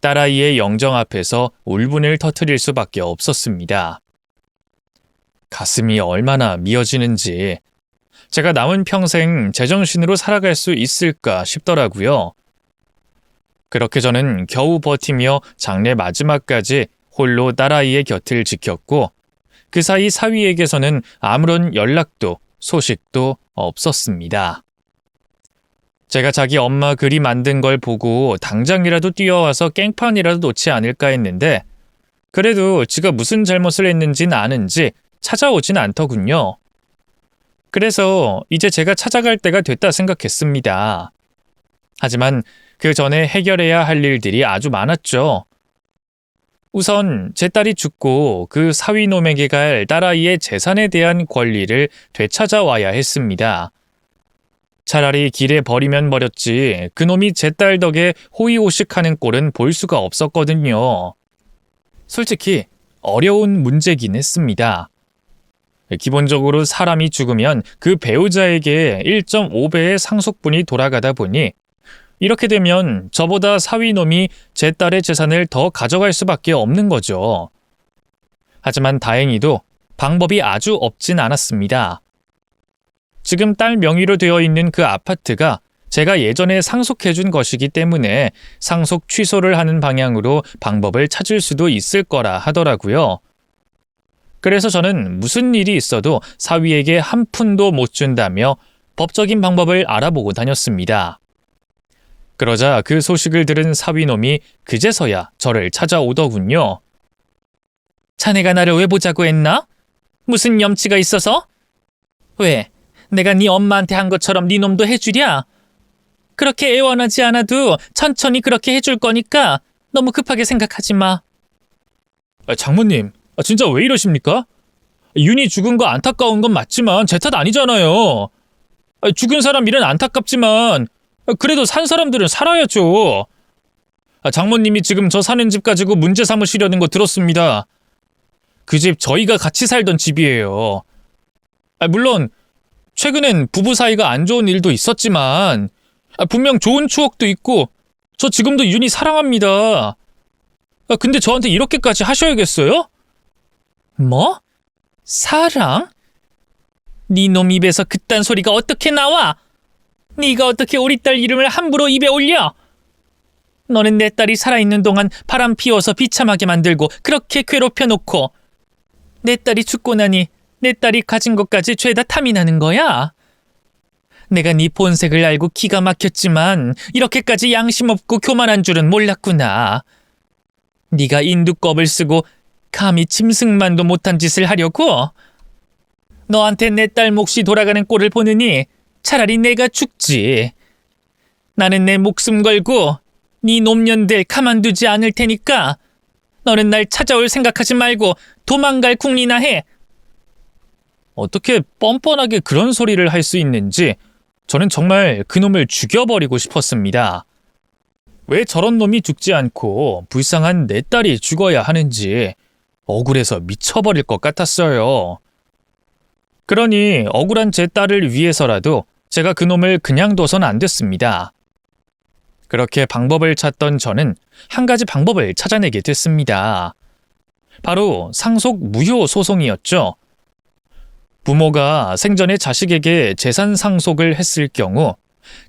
딸아이의 영정 앞에서 울분을 터뜨릴 수밖에 없었습니다. 가슴이 얼마나 미어지는지 제가 남은 평생 제정신으로 살아갈 수 있을까 싶더라고요. 그렇게 저는 겨우 버티며 장례 마지막까지 홀로 딸아이의 곁을 지켰고 그 사이 사위에게서는 아무런 연락도 소식도 없었습니다. 제가 자기 엄마 글이 만든 걸 보고 당장이라도 뛰어와서 깽판이라도 놓지 않을까 했는데 그래도 지가 무슨 잘못을 했는진 아는지 찾아오진 않더군요. 그래서 이제 제가 찾아갈 때가 됐다 생각했습니다. 하지만 그 전에 해결해야 할 일들이 아주 많았죠. 우선 제 딸이 죽고 그 사위놈에게 갈 딸아이의 재산에 대한 권리를 되찾아와야 했습니다. 차라리 길에 버리면 버렸지 그놈이 제 딸 덕에 호의호식하는 꼴은 볼 수가 없었거든요. 솔직히 어려운 문제긴 했습니다. 기본적으로 사람이 죽으면 그 배우자에게 1.5배의 상속분이 돌아가다 보니 이렇게 되면 저보다 사위놈이 제 딸의 재산을 더 가져갈 수밖에 없는 거죠. 하지만 다행히도 방법이 아주 없진 않았습니다. 지금 딸 명의로 되어 있는 그 아파트가 제가 예전에 상속해준 것이기 때문에 상속 취소를 하는 방향으로 방법을 찾을 수도 있을 거라 하더라고요. 그래서 저는 무슨 일이 있어도 사위에게 한 푼도 못 준다며 법적인 방법을 알아보고 다녔습니다. 그러자 그 소식을 들은 사위놈이 그제서야 저를 찾아오더군요. 자네가 나를 왜 보자고 했나? 무슨 염치가 있어서? 왜? 내가 네 엄마한테 한 것처럼 네 놈도 해주랴? 그렇게 애원하지 않아도 천천히 그렇게 해줄 거니까 너무 급하게 생각하지 마. 장모님, 진짜 왜 이러십니까? 윤이 죽은 거 안타까운 건 맞지만 제 탓 아니잖아요. 죽은 사람 일은 안타깝지만 그래도 산 사람들은 살아야죠. 장모님이 지금 저 사는 집 가지고 문제 삼으시려는 거 들었습니다. 그 집 저희가 같이 살던 집이에요. 물론 최근엔 부부 사이가 안 좋은 일도 있었지만 분명 좋은 추억도 있고 저 지금도 윤희 사랑합니다. 근데 저한테 이렇게까지 하셔야겠어요? 뭐? 사랑? 네 놈 입에서 그딴 소리가 어떻게 나와? 네가 어떻게 우리 딸 이름을 함부로 입에 올려? 너는 내 딸이 살아있는 동안 바람 피워서 비참하게 만들고 그렇게 괴롭혀 놓고 내 딸이 죽고 나니 내 딸이 가진 것까지 죄다 탐이 나는 거야? 내가 네 본색을 알고 기가 막혔지만 이렇게까지 양심 없고 교만한 줄은 몰랐구나. 네가 인두껍을 쓰고 감히 짐승만도 못한 짓을 하려고? 너한테 내 딸 몫이 돌아가는 꼴을 보느니 차라리 내가 죽지. 나는 내 목숨 걸고 네 놈년들 가만두지 않을 테니까 너는 날 찾아올 생각하지 말고 도망갈 궁리나 해. 어떻게 뻔뻔하게 그런 소리를 할 수 있는지 저는 정말 그놈을 죽여버리고 싶었습니다. 왜 저런 놈이 죽지 않고 불쌍한 내 딸이 죽어야 하는지 억울해서 미쳐버릴 것 같았어요. 그러니 억울한 제 딸을 위해서라도 제가 그놈을 그냥 둬선 안 됐습니다. 그렇게 방법을 찾던 저는 한 가지 방법을 찾아내게 됐습니다. 바로 상속 무효 소송이었죠. 부모가 생전에 자식에게 재산 상속을 했을 경우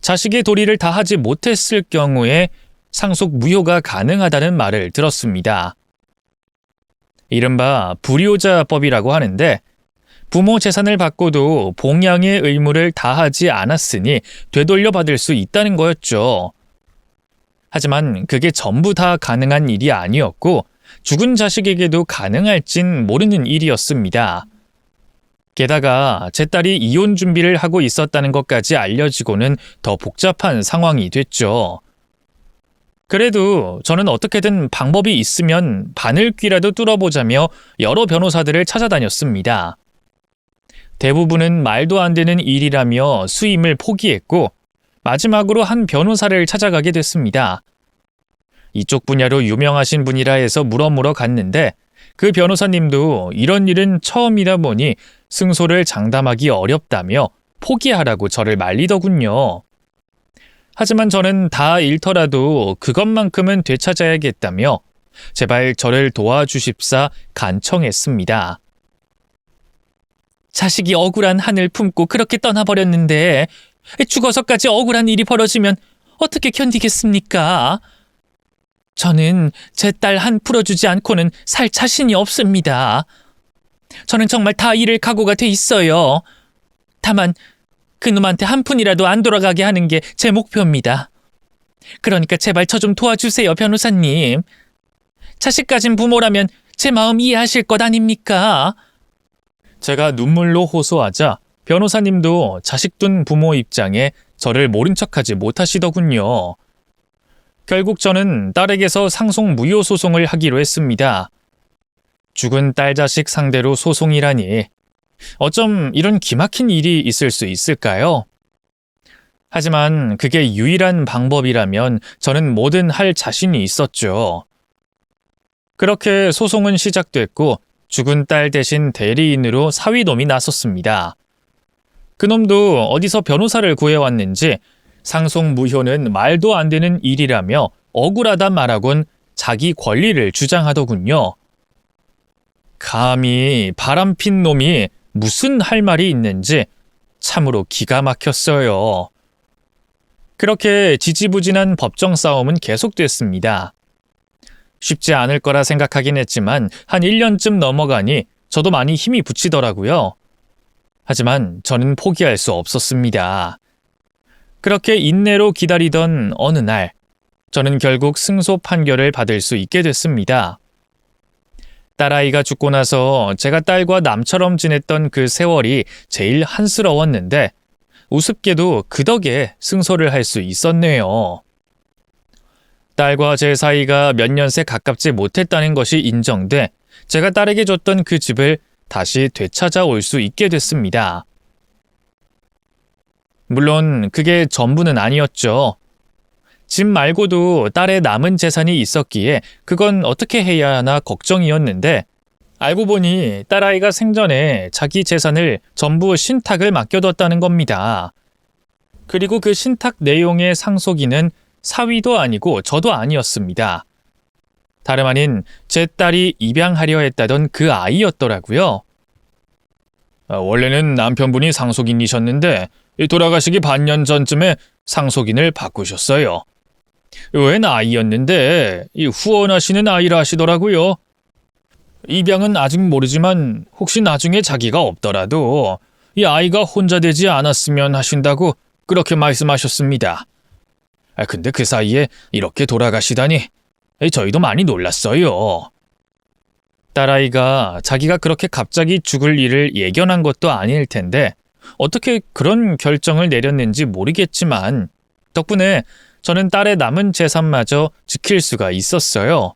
자식의 도리를 다하지 못했을 경우에 상속 무효가 가능하다는 말을 들었습니다. 이른바 불효자법이라고 하는데 부모 재산을 받고도 봉양의 의무를 다하지 않았으니 되돌려 받을 수 있다는 거였죠. 하지만 그게 전부 다 가능한 일이 아니었고 죽은 자식에게도 가능할진 모르는 일이었습니다. 게다가 제 딸이 이혼 준비를 하고 있었다는 것까지 알려지고는 더 복잡한 상황이 됐죠. 그래도 저는 어떻게든 방법이 있으면 바늘귀라도 뚫어보자며 여러 변호사들을 찾아다녔습니다. 대부분은 말도 안 되는 일이라며 수임을 포기했고 마지막으로 한 변호사를 찾아가게 됐습니다. 이쪽 분야로 유명하신 분이라 해서 물어물어 갔는데 그 변호사님도 이런 일은 처음이다 보니 승소를 장담하기 어렵다며 포기하라고 저를 말리더군요. 하지만 저는 다 잃더라도 그것만큼은 되찾아야겠다며 제발 저를 도와주십사 간청했습니다. 자식이 억울한 한을 품고 그렇게 떠나버렸는데 죽어서까지 억울한 일이 벌어지면 어떻게 견디겠습니까? 저는 제 딸 한 풀어주지 않고는 살 자신이 없습니다. 저는 정말 다 잃을 각오가 돼 있어요. 다만 그놈한테 한 푼이라도 안 돌아가게 하는 게 제 목표입니다. 그러니까 제발 저 좀 도와주세요, 변호사님. 자식 가진 부모라면 제 마음 이해하실 것 아닙니까? 제가 눈물로 호소하자 변호사님도 자식 둔 부모 입장에 저를 모른 척하지 못하시더군요. 결국 저는 딸에게서 상속 무효 소송을 하기로 했습니다. 죽은 딸 자식 상대로 소송이라니 어쩜 이런 기막힌 일이 있을 수 있을까요? 하지만 그게 유일한 방법이라면 저는 뭐든 할 자신이 있었죠. 그렇게 소송은 시작됐고 죽은 딸 대신 대리인으로 사위놈이 나섰습니다. 그놈도 어디서 변호사를 구해왔는지 상속 무효는 말도 안 되는 일이라며 억울하다 말하곤 자기 권리를 주장하더군요. 감히 바람핀 놈이 무슨 할 말이 있는지 참으로 기가 막혔어요. 그렇게 지지부진한 법정 싸움은 계속됐습니다. 쉽지 않을 거라 생각하긴 했지만 한 1년쯤 넘어가니 저도 많이 힘이 붙이더라고요. 하지만 저는 포기할 수 없었습니다. 그렇게 인내로 기다리던 어느 날, 저는 결국 승소 판결을 받을 수 있게 됐습니다. 딸아이가 죽고 나서 제가 딸과 남처럼 지냈던 그 세월이 제일 한스러웠는데 우습게도 그 덕에 승소를 할 수 있었네요. 딸과 제 사이가 몇 년새 가깝지 못했다는 것이 인정돼 제가 딸에게 줬던 그 집을 다시 되찾아올 수 있게 됐습니다. 물론 그게 전부는 아니었죠. 집 말고도 딸의 남은 재산이 있었기에 그건 어떻게 해야 하나 걱정이었는데 알고 보니 딸아이가 생전에 자기 재산을 전부 신탁을 맡겨뒀다는 겁니다. 그리고 그 신탁 내용의 상속인은 사위도 아니고 저도 아니었습니다. 다름 아닌 제 딸이 입양하려 했다던 그 아이였더라고요. 원래는 남편분이 상속인이셨는데 돌아가시기 반년 전쯤에 상속인을 바꾸셨어요. 웬 아이였는데 후원하시는 아이라 하시더라고요. 입양은 아직 모르지만 혹시 나중에 자기가 없더라도 이 아이가 혼자 되지 않았으면 하신다고 그렇게 말씀하셨습니다. 근데 그 사이에 이렇게 돌아가시다니 저희도 많이 놀랐어요. 딸아이가 자기가 그렇게 갑자기 죽을 일을 예견한 것도 아닐 텐데 어떻게 그런 결정을 내렸는지 모르겠지만 덕분에 저는 딸의 남은 재산마저 지킬 수가 있었어요.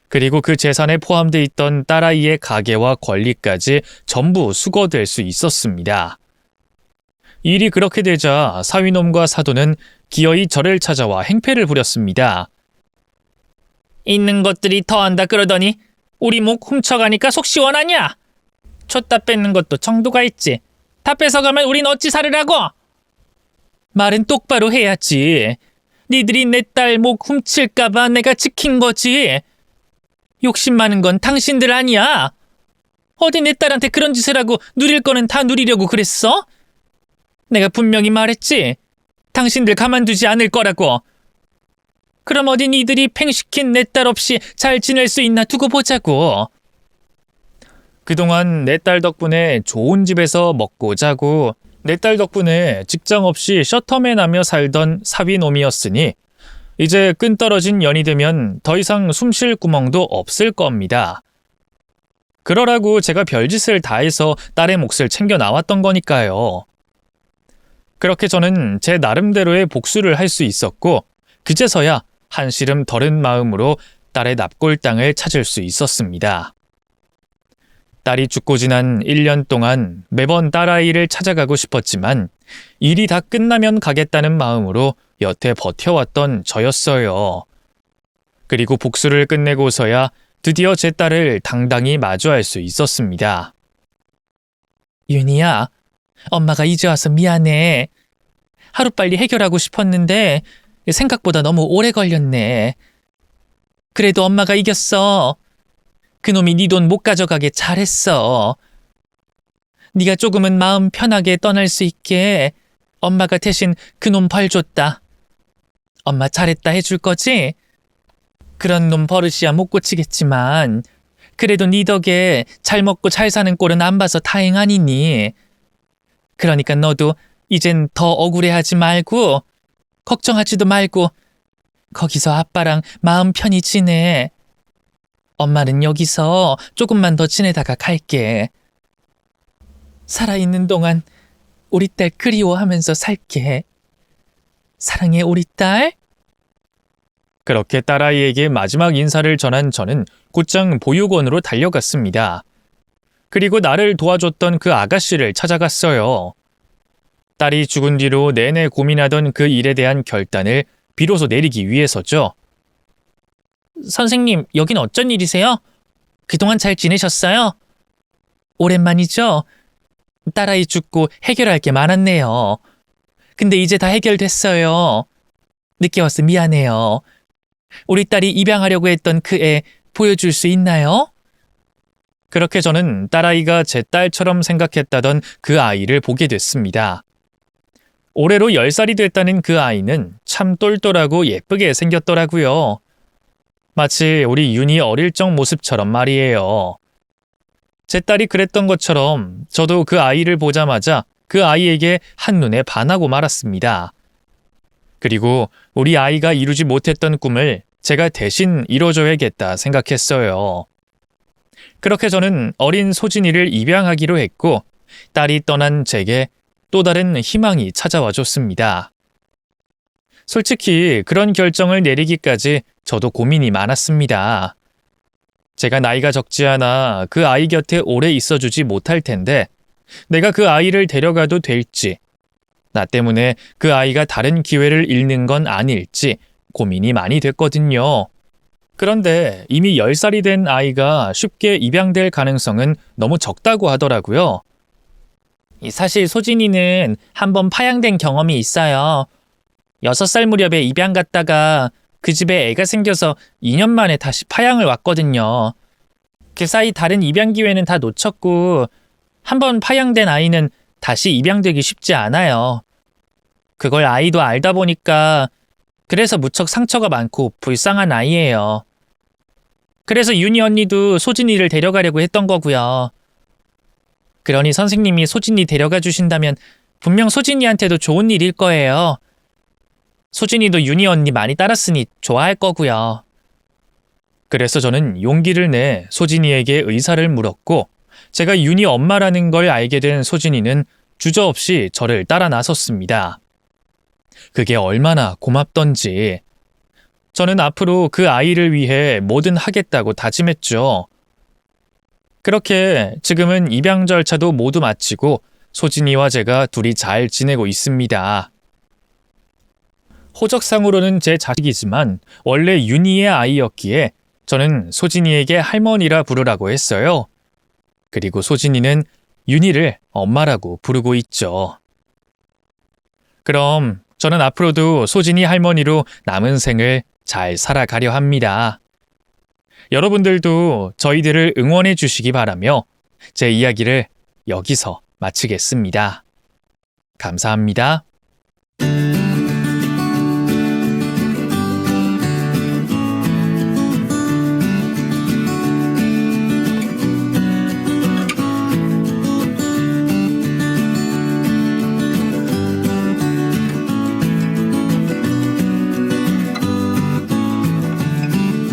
그리고 그 재산에 포함돼 있던 딸아이의 가계와 권리까지 전부 수거될 수 있었습니다. 일이 그렇게 되자 사위놈과 사돈은 기어이 저를 찾아와 행패를 부렸습니다. 있는 것들이 더한다 그러더니 우리 목 훔쳐가니까 속 시원하냐? 줬다 뺏는 것도 정도가 있지. 다 뺏어가면 우린 어찌 살으라고? 말은 똑바로 해야지. 니들이 내 딸 목 훔칠까봐 내가 지킨 거지. 욕심 많은 건 당신들 아니야. 어디 내 딸한테 그런 짓을 하고 누릴 거는 다 누리려고 그랬어? 내가 분명히 말했지. 당신들 가만두지 않을 거라고. 그럼 어디 니들이 팽시킨 내 딸 없이 잘 지낼 수 있나 두고 보자고. 그동안 내 딸 덕분에 좋은 집에서 먹고 자고 내 딸 덕분에 직장 없이 셔터맨 하며 살던 사위놈이었으니 이제 끈떨어진 연이 되면 더 이상 숨 쉴 구멍도 없을 겁니다. 그러라고 제가 별짓을 다 해서 딸의 몫을 챙겨 나왔던 거니까요. 그렇게 저는 제 나름대로의 복수를 할 수 있었고 그제서야 한시름 덜은 마음으로 딸의 납골당을 찾을 수 있었습니다. 딸이 죽고 지난 1년 동안 매번 딸아이를 찾아가고 싶었지만 일이 다 끝나면 가겠다는 마음으로 여태 버텨왔던 저였어요. 그리고 복수를 끝내고서야 드디어 제 딸을 당당히 마주할 수 있었습니다. 윤희야, 엄마가 이제 와서 미안해. 하루빨리 해결하고 싶었는데 생각보다 너무 오래 걸렸네. 그래도 엄마가 이겼어. 그놈이 네 돈 못 가져가게 잘했어. 네가 조금은 마음 편하게 떠날 수 있게 엄마가 대신 그놈 벌 줬다. 엄마 잘했다 해줄 거지? 그런 놈 버릇이야 못 고치겠지만 그래도 네 덕에 잘 먹고 잘 사는 꼴은 안 봐서 다행하니니. 그러니까 너도 이젠 더 억울해하지 말고 걱정하지도 말고 거기서 아빠랑 마음 편히 지내. 엄마는 여기서 조금만 더 지내다가 갈게. 살아있는 동안 우리 딸 그리워하면서 살게. 사랑해 우리 딸. 그렇게 딸아이에게 마지막 인사를 전한 저는 곧장 보육원으로 달려갔습니다. 그리고 나를 도와줬던 그 아가씨를 찾아갔어요. 딸이 죽은 뒤로 내내 고민하던 그 일에 대한 결단을 비로소 내리기 위해서죠. 선생님, 여긴 어쩐 일이세요? 그동안 잘 지내셨어요? 오랜만이죠? 딸아이 죽고 해결할 게 많았네요. 근데 이제 다 해결됐어요. 늦게 와서 미안해요. 우리 딸이 입양하려고 했던 그 애 보여줄 수 있나요? 그렇게 저는 딸아이가 제 딸처럼 생각했다던 그 아이를 보게 됐습니다. 올해로 10살이 됐다는 그 아이는 참 똘똘하고 예쁘게 생겼더라고요. 마치 우리 윤희 어릴 적 모습처럼 말이에요. 제 딸이 그랬던 것처럼 저도 그 아이를 보자마자 그 아이에게 한눈에 반하고 말았습니다. 그리고 우리 아이가 이루지 못했던 꿈을 제가 대신 이뤄줘야겠다 생각했어요. 그렇게 저는 어린 소진이를 입양하기로 했고 딸이 떠난 제게 또 다른 희망이 찾아와 줬습니다. 솔직히 그런 결정을 내리기까지 저도 고민이 많았습니다. 제가 나이가 적지 않아 그 아이 곁에 오래 있어주지 못할 텐데 내가 그 아이를 데려가도 될지, 나 때문에 그 아이가 다른 기회를 잃는 건 아닐지 고민이 많이 됐거든요. 그런데 이미 10살이 된 아이가 쉽게 입양될 가능성은 너무 적다고 하더라고요. 사실 소진이는 한번 파양된 경험이 있어요. 6살 무렵에 입양 갔다가 그 집에 애가 생겨서 2년 만에 다시 파양을 왔거든요. 그 사이 다른 입양 기회는 다 놓쳤고 한번 파양된 아이는 다시 입양되기 쉽지 않아요. 그걸 아이도 알다 보니까 그래서 무척 상처가 많고 불쌍한 아이예요. 그래서 윤희 언니도 소진이를 데려가려고 했던 거고요. 그러니 선생님이 소진이 데려가 주신다면 분명 소진이한테도 좋은 일일 거예요. 소진이도 윤희 언니 많이 따랐으니 좋아할 거고요. 그래서 저는 용기를 내 소진이에게 의사를 물었고 제가 윤희 엄마라는 걸 알게 된 소진이는 주저없이 저를 따라 나섰습니다. 그게 얼마나 고맙던지. 저는 앞으로 그 아이를 위해 뭐든 하겠다고 다짐했죠. 그렇게 지금은 입양 절차도 모두 마치고 소진이와 제가 둘이 잘 지내고 있습니다. 호적상으로는 제 자식이지만 원래 윤희의 아이였기에 저는 소진이에게 할머니라 부르라고 했어요. 그리고 소진이는 윤희를 엄마라고 부르고 있죠. 그럼 저는 앞으로도 소진이 할머니로 남은 생을 잘 살아가려 합니다. 여러분들도 저희들을 응원해 주시기 바라며 제 이야기를 여기서 마치겠습니다. 감사합니다.